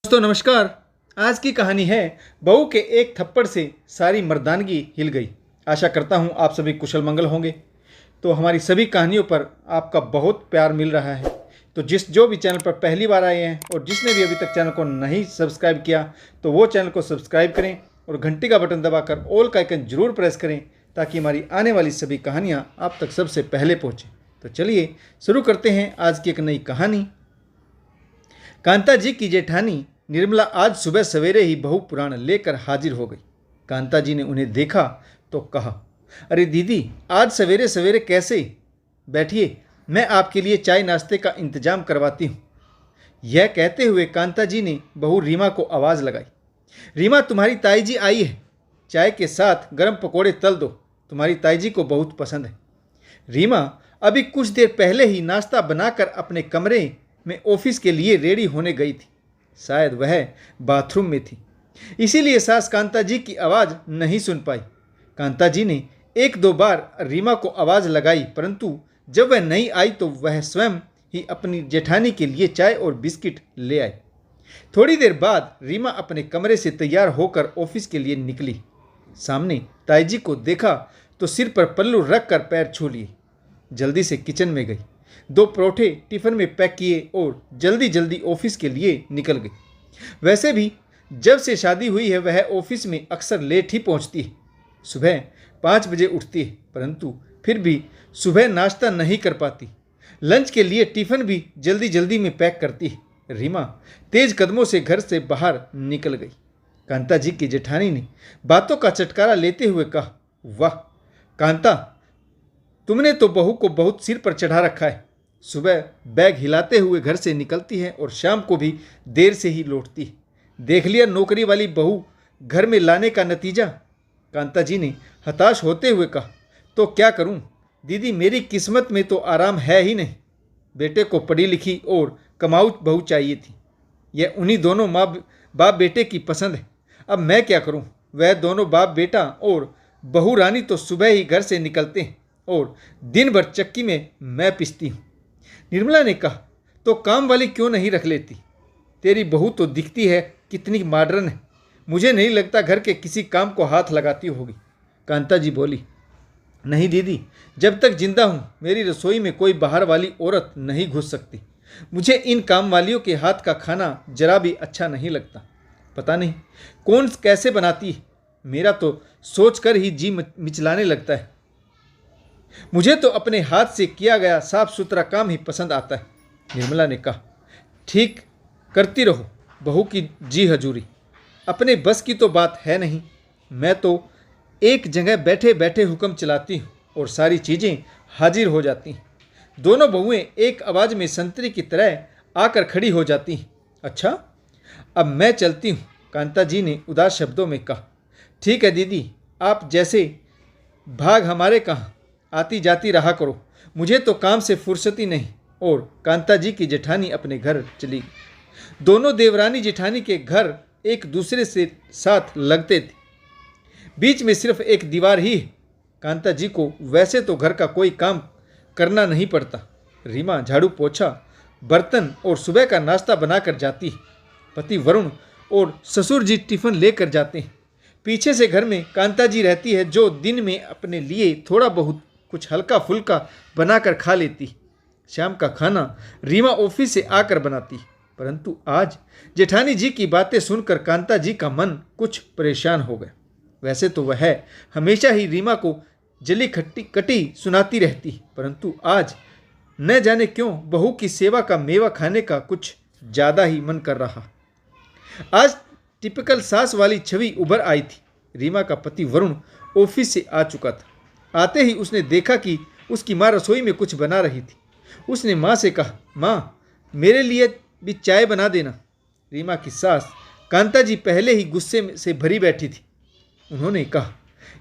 दोस्तों नमस्कार। आज की कहानी है बहू के एक थप्पड़ से सारी मर्दानगी हिल गई। आशा करता हूँ आप सभी कुशल मंगल होंगे। तो हमारी सभी कहानियों पर आपका बहुत प्यार मिल रहा है। तो जो भी चैनल पर पहली बार आए हैं और जिसने भी अभी तक चैनल को नहीं सब्सक्राइब किया तो वो चैनल को सब्सक्राइब करें और घंटी का बटन दबाकर ऑल का आइकन जरूर प्रेस करें ताकि हमारी आने वाली सभी कहानियाँ आप तक सबसे पहले पहुँचें। तो चलिए शुरू करते हैं आज की एक नई कहानी। कांता जी की जेठानी निर्मला आज सुबह सवेरे ही बहू पुराण लेकर हाजिर हो गई। कांता जी ने उन्हें देखा तो कहा, अरे दीदी, आज सवेरे सवेरे कैसे? बैठिए, मैं आपके लिए चाय नाश्ते का इंतजाम करवाती हूँ। यह कहते हुए कांता जी ने बहू रीमा को आवाज़ लगाई, रीमा, तुम्हारी ताई जी आई है, चाय के साथ गर्म पकोड़े तल दो, तुम्हारी ताई जी को बहुत पसंद है। रीमा अभी कुछ देर पहले ही नाश्ता बनाकर अपने कमरे में ऑफिस के लिए रेडी होने गई थी। शायद वह बाथरूम में थी, इसीलिए सास कांता जी की आवाज़ नहीं सुन पाई। कांता जी ने एक दो बार रीमा को आवाज़ लगाई, परंतु जब वह नहीं आई तो वह स्वयं ही अपनी जेठानी के लिए चाय और बिस्किट ले आई। थोड़ी देर बाद रीमा अपने कमरे से तैयार होकर ऑफिस के लिए निकली। सामने ताई जी को देखा तो सिर पर पल्लू रख कर पैर छू लिए। जल्दी से किचन में गई, दो परोठे टिफ़िन में पैक किए और जल्दी जल्दी ऑफिस के लिए निकल गई। वैसे भी जब से शादी हुई है वह ऑफिस में अक्सर लेट ही पहुंचती है। सुबह 5 बजे उठती है, परंतु फिर भी सुबह नाश्ता नहीं कर पाती। लंच के लिए टिफ़िन भी जल्दी जल्दी में पैक करती है। रीमा तेज कदमों से घर से बाहर निकल गई। कांता जी की जेठानी ने बातों का चटकारा लेते हुए कहा, वाह कांता, तुमने तो बहू को बहुत सिर पर चढ़ा रखा है। सुबह बैग हिलाते हुए घर से निकलती है और शाम को भी देर से ही लौटती है। देख लिया नौकरी वाली बहू घर में लाने का नतीजा? कांता जी ने हताश होते हुए कहा, तो क्या करूं दीदी, मेरी किस्मत में तो आराम है ही नहीं। बेटे को पढ़ी लिखी और कमाऊ बहू चाहिए थी। यह उन्हीं दोनों बाप बेटे की पसंद है। अब मैं क्या करूं? वह दोनों बाप बेटा और बहू रानी तो सुबह ही घर से निकलते हैं और दिन भर चक्की में मैं पिसती हूँ। निर्मला ने कहा, तो काम वाली क्यों नहीं रख लेती? तेरी बहू तो दिखती है कितनी मॉडर्न है, मुझे नहीं लगता घर के किसी काम को हाथ लगाती होगी। कांता जी बोली, नहीं दीदी, जब तक जिंदा हूँ मेरी रसोई में कोई बाहर वाली औरत नहीं घुस सकती। मुझे इन काम वालियों के हाथ का खाना जरा भी अच्छा नहीं लगता। पता नहीं कौन कैसे बनाती है, मेरा तो सोच कर ही जी मिचलाने लगता है। मुझे तो अपने हाथ से किया गया साफ सुथरा काम ही पसंद आता है। निर्मला ने कहा, ठीक करती रहो बहू की जी हजूरी, अपने बस की तो बात है नहीं। मैं तो एक जगह बैठे बैठे हुक्म चलाती हूँ और सारी चीज़ें हाजिर हो जाती हैं। दोनों बहुएं एक आवाज़ में संतरी की तरह आकर खड़ी हो जाती हैं। अच्छा, अब मैं चलती हूँ, कांता जी ने उदास शब्दों में कहा। ठीक है दीदी, आप जैसे भाग हमारे कहाँ, आती जाती रहा करो, मुझे तो काम से फुर्सती नहीं। और कांता जी की जेठानी अपने घर चली गई। दोनों देवरानी जेठानी के घर एक दूसरे से साथ लगते थे, बीच में सिर्फ एक दीवार ही है। कांता जी को वैसे तो घर का कोई काम करना नहीं पड़ता। रीमा झाड़ू पोछा, बर्तन और सुबह का नाश्ता बनाकर जाती है। पति वरुण और ससुर जी टिफ़िन लेकर जाते हैं। पीछे से घर में कांता जी रहती है, जो दिन में अपने लिए थोड़ा बहुत कुछ हल्का फुल्का बनाकर खा लेती। शाम का खाना रीमा ऑफिस से आकर बनाती, परंतु आज जेठानी जी की बातें सुनकर कांता जी का मन कुछ परेशान हो गया। वैसे तो वह हमेशा ही रीमा को जली खट्टी कटी सुनाती रहती, परंतु आज न जाने क्यों बहू की सेवा का मेवा खाने का कुछ ज़्यादा ही मन कर रहा। आज टिपिकल सास वाली छवि उभर आई थी। रीमा का पति वरुण ऑफिस से आ चुका था। आते ही उसने देखा कि उसकी माँ रसोई में कुछ बना रही थी। उसने माँ से कहा, माँ, मेरे लिए भी चाय बना देना। रीमा की सास कांता जी पहले ही गुस्से से भरी बैठी थी। उन्होंने कहा,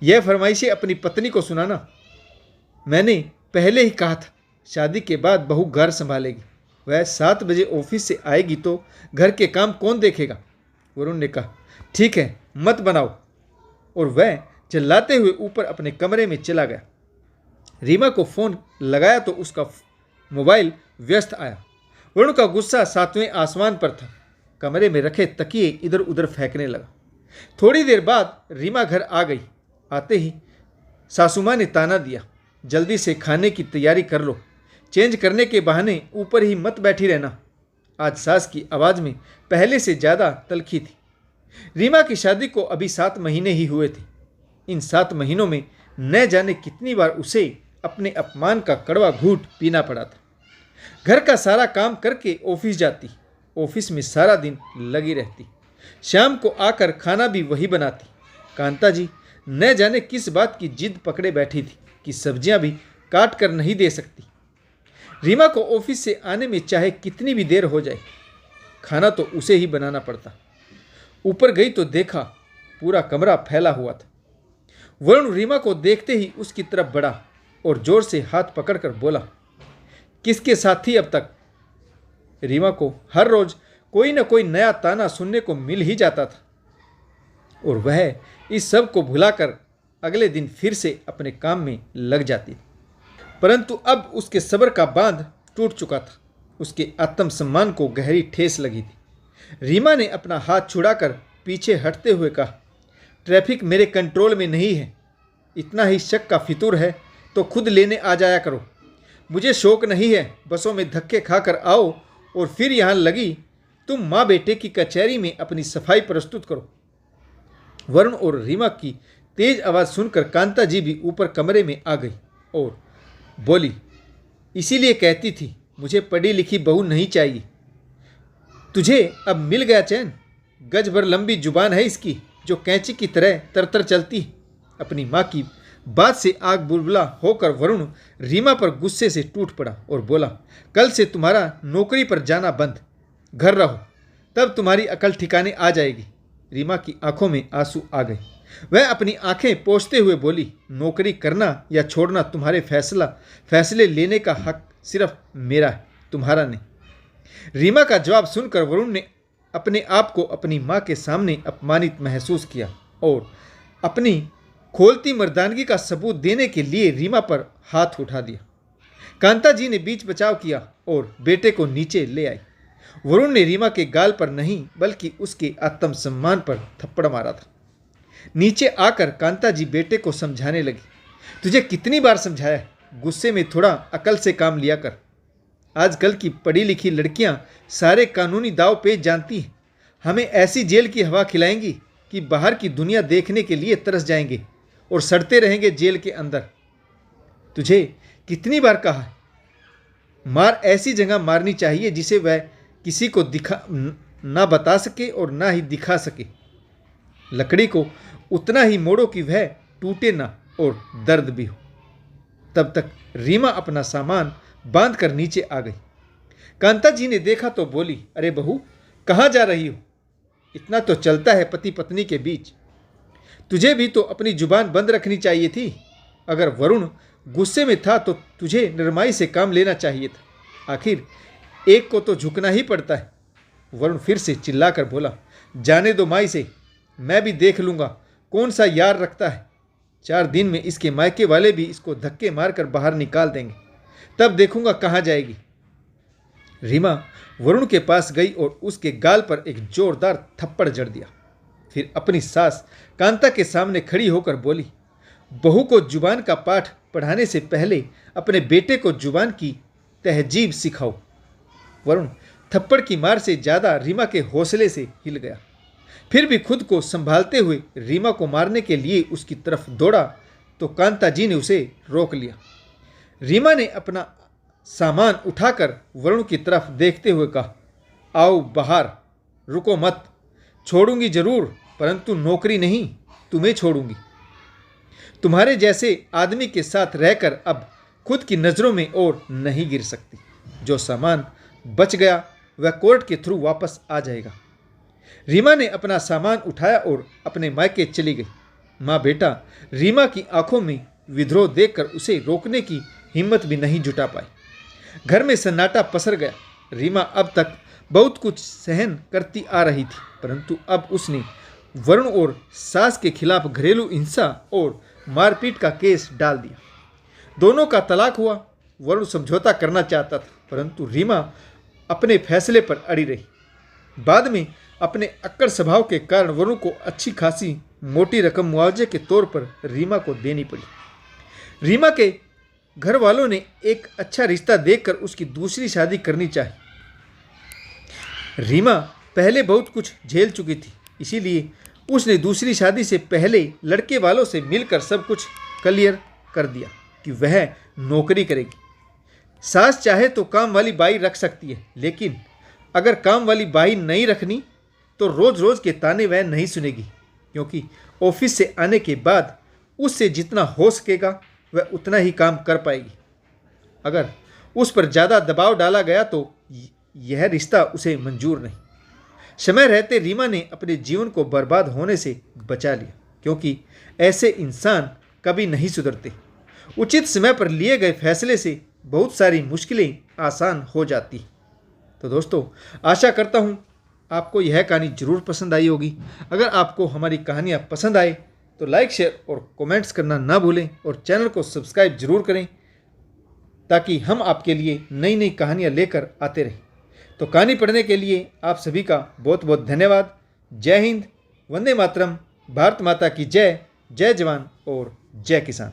यह फरमाइशें अपनी पत्नी को सुनाना। मैंने पहले ही कहा था, शादी के बाद बहू घर संभालेगी। वह 7 बजे ऑफिस से आएगी तो घर के काम कौन देखेगा? वरुण ने कहा, ठीक है, मत बनाओ। और वह चिल्लाते हुए ऊपर अपने कमरे में चला गया। रीमा को फ़ोन लगाया तो उसका मोबाइल व्यस्त आया। वरुण का गुस्सा 7वें आसमान पर था। कमरे में रखे तकिए इधर उधर फेंकने लगा। थोड़ी देर बाद रीमा घर आ गई। आते ही सासू माँ ने ताना दिया, जल्दी से खाने की तैयारी कर लो, चेंज करने के बहाने ऊपर ही मत बैठी रहना। आज सास की आवाज़ में पहले से ज़्यादा तलखी थी। रीमा की शादी को अभी 7 महीने ही हुए थे। इन 7 महीनों में न जाने कितनी बार उसे अपने अपमान का कड़वा घूंट पीना पड़ा था। घर का सारा काम करके ऑफिस जाती, ऑफिस में सारा दिन लगी रहती, शाम को आकर खाना भी वही बनाती। कांता जी न जाने किस बात की जिद पकड़े बैठी थी कि सब्जियां भी काट कर नहीं दे सकती। रीमा को ऑफिस से आने में चाहे कितनी भी देर हो जाए, खाना तो उसे ही बनाना पड़ता। ऊपर गई तो देखा पूरा कमरा फैला हुआ था। वरुण रीमा को देखते ही उसकी तरफ बढ़ा और जोर से हाथ पकड़कर बोला, किसके साथ थी अब तक? रीमा को हर रोज कोई न कोई नया ताना सुनने को मिल ही जाता था और वह इस सब को भुलाकर अगले दिन फिर से अपने काम में लग जाती थी। परंतु अब उसके सब्र का बांध टूट चुका था। उसके आत्मसम्मान को गहरी ठेस लगी थी। रीमा ने अपना हाथ छुड़ाकर पीछे हटते हुए कहा, ट्रैफिक मेरे कंट्रोल में नहीं है, इतना ही शक का फितूर है तो खुद लेने आ जाया करो। मुझे शौक नहीं है बसों में धक्के खाकर आओ और फिर यहाँ लगी तुम माँ बेटे की कचहरी में अपनी सफाई प्रस्तुत करो। वरुण और रीमा की तेज आवाज़ सुनकर कांता जी भी ऊपर कमरे में आ गई और बोली, इसीलिए कहती थी मुझे पढ़ी लिखी बहू नहीं चाहिए। तुझे अब मिल गया चैन। गज भर लंबी जुबान है इसकी जो कैंची की तरह तरतर चलती है। अपनी माँ की बात से आग बुलबुला होकर वरुण रीमा पर गुस्से से टूट पड़ा और बोला, कल से तुम्हारा नौकरी पर जाना बंद, घर रहो, तब तुम्हारी अकल ठिकाने आ जाएगी। रीमा की आंखों में आंसू आ गए। वह अपनी आंखें पोंछते हुए बोली, नौकरी करना या छोड़ना तुम्हारे फैसले लेने का हक सिर्फ मेरा है, तुम्हारा नहीं। रीमा का जवाब सुनकर वरुण ने अपने आप को अपनी माँ के सामने अपमानित महसूस किया और अपनी खोलती मर्दानगी का सबूत देने के लिए रीमा पर हाथ उठा दिया। कांता जी ने बीच बचाव किया और बेटे को नीचे ले आई। वरुण ने रीमा के गाल पर नहीं बल्कि उसके आत्मसम्मान पर थप्पड़ मारा था। नीचे आकर कांता जी बेटे को समझाने लगी, तुझे कितनी बार समझाया, गुस्से में थोड़ा अकल से काम लिया कर। आजकल की पढ़ी लिखी लड़कियां सारे कानूनी दाव पेच जानती हैं। हमें ऐसी जेल की हवा खिलाएंगी कि बाहर की दुनिया देखने के लिए तरस जाएंगे और सड़ते रहेंगे जेल के अंदर। तुझे कितनी बार कहा है, मार ऐसी जगह मारनी चाहिए जिसे वह किसी को दिखा ना बता सके और ना ही दिखा सके। लकड़ी को उतना ही मोड़ो कि वह टूटे ना और दर्द भी हो। तब तक रीमा अपना सामान बांध कर नीचे आ गई। कांता जी ने देखा तो बोली, अरे बहू कहाँ जा रही हो? इतना तो चलता है पति पत्नी के बीच। तुझे भी तो अपनी जुबान बंद रखनी चाहिए थी। अगर वरुण गुस्से में था तो तुझे नरमाई से काम लेना चाहिए था। आखिर एक को तो झुकना ही पड़ता है। वरुण फिर से चिल्लाकर बोला, जाने दो माई से, मैं भी देख लूँगा कौन सा यार रखता है। 4 दिन में इसके मायके वाले भी इसको धक्के मारकर बाहर निकाल देंगे, तब देखूंगा कहाँ जाएगी। रीमा वरुण के पास गई और उसके गाल पर एक जोरदार थप्पड़ जड़ दिया। फिर अपनी सास कांता के सामने खड़ी होकर बोली, बहू को जुबान का पाठ पढ़ाने से पहले अपने बेटे को जुबान की तहजीब सिखाओ। वरुण थप्पड़ की मार से ज़्यादा रीमा के हौसले से हिल गया। फिर भी खुद को संभालते हुए रीमा को मारने के लिए उसकी तरफ दौड़ा तो कांता जी ने उसे रोक लिया। रीमा ने अपना सामान उठाकर वरुण की तरफ देखते हुए कहा, आओ बाहर, रुको मत, छोड़ूंगी जरूर परंतु नौकरी नहीं, तुम्हें छोड़ूंगी। तुम्हारे जैसे आदमी के साथ रहकर अब खुद की नज़रों में और नहीं गिर सकती। जो सामान बच गया वह कोर्ट के थ्रू वापस आ जाएगा। रीमा ने अपना सामान उठाया और अपने मायके चली गई। माँ बेटा रीमा की आंखों में विद्रोह देखकर उसे रोकने की हिम्मत भी नहीं जुटा पाई। घर में सन्नाटा पसर गया। रीमा अब तक बहुत कुछ सहन करती आ रही थी, परंतु अब उसने वरुण और सास के खिलाफ घरेलू हिंसा और मारपीट का केस डाल दिया। दोनों का तलाक हुआ। वरुण समझौता करना चाहता था, परंतु रीमा अपने फैसले पर अड़ी रही। बाद में अपने अक्कड़ स्वभाव के कारण वरुण को अच्छी खासी मोटी रकम मुआवजे के तौर पर रीमा को देनी पड़ी। रीमा के घर वालों ने एक अच्छा रिश्ता देखकर उसकी दूसरी शादी करनी चाहिए। रीमा पहले बहुत कुछ झेल चुकी थी, इसीलिए उसने दूसरी शादी से पहले लड़के वालों से मिलकर सब कुछ क्लियर कर दिया कि वह नौकरी करेगी। सास चाहे तो काम वाली बाई रख सकती है, लेकिन अगर काम वाली बाई नहीं रखनी तो रोज़ रोज़ के ताने वह नहीं सुनेगी, क्योंकि ऑफिस से आने के बाद उससे जितना हो सकेगा वह उतना ही काम कर पाएगी। अगर उस पर ज़्यादा दबाव डाला गया तो यह रिश्ता उसे मंजूर नहीं। समय रहते रीमा ने अपने जीवन को बर्बाद होने से बचा लिया, क्योंकि ऐसे इंसान कभी नहीं सुधरते। उचित समय पर लिए गए फैसले से बहुत सारी मुश्किलें आसान हो जाती। तो दोस्तों, आशा करता हूँ आपको यह कहानी ज़रूर पसंद आई होगी। अगर आपको हमारी कहानियाँ पसंद आए तो लाइक, शेयर और कमेंट्स करना ना भूलें और चैनल को सब्सक्राइब जरूर करें, ताकि हम आपके लिए नई नई कहानियाँ लेकर आते रहें। तो कहानी पढ़ने के लिए आप सभी का बहुत बहुत धन्यवाद। जय हिंद, वंदे मातरम, भारत माता की जय, जय जवान और जय किसान।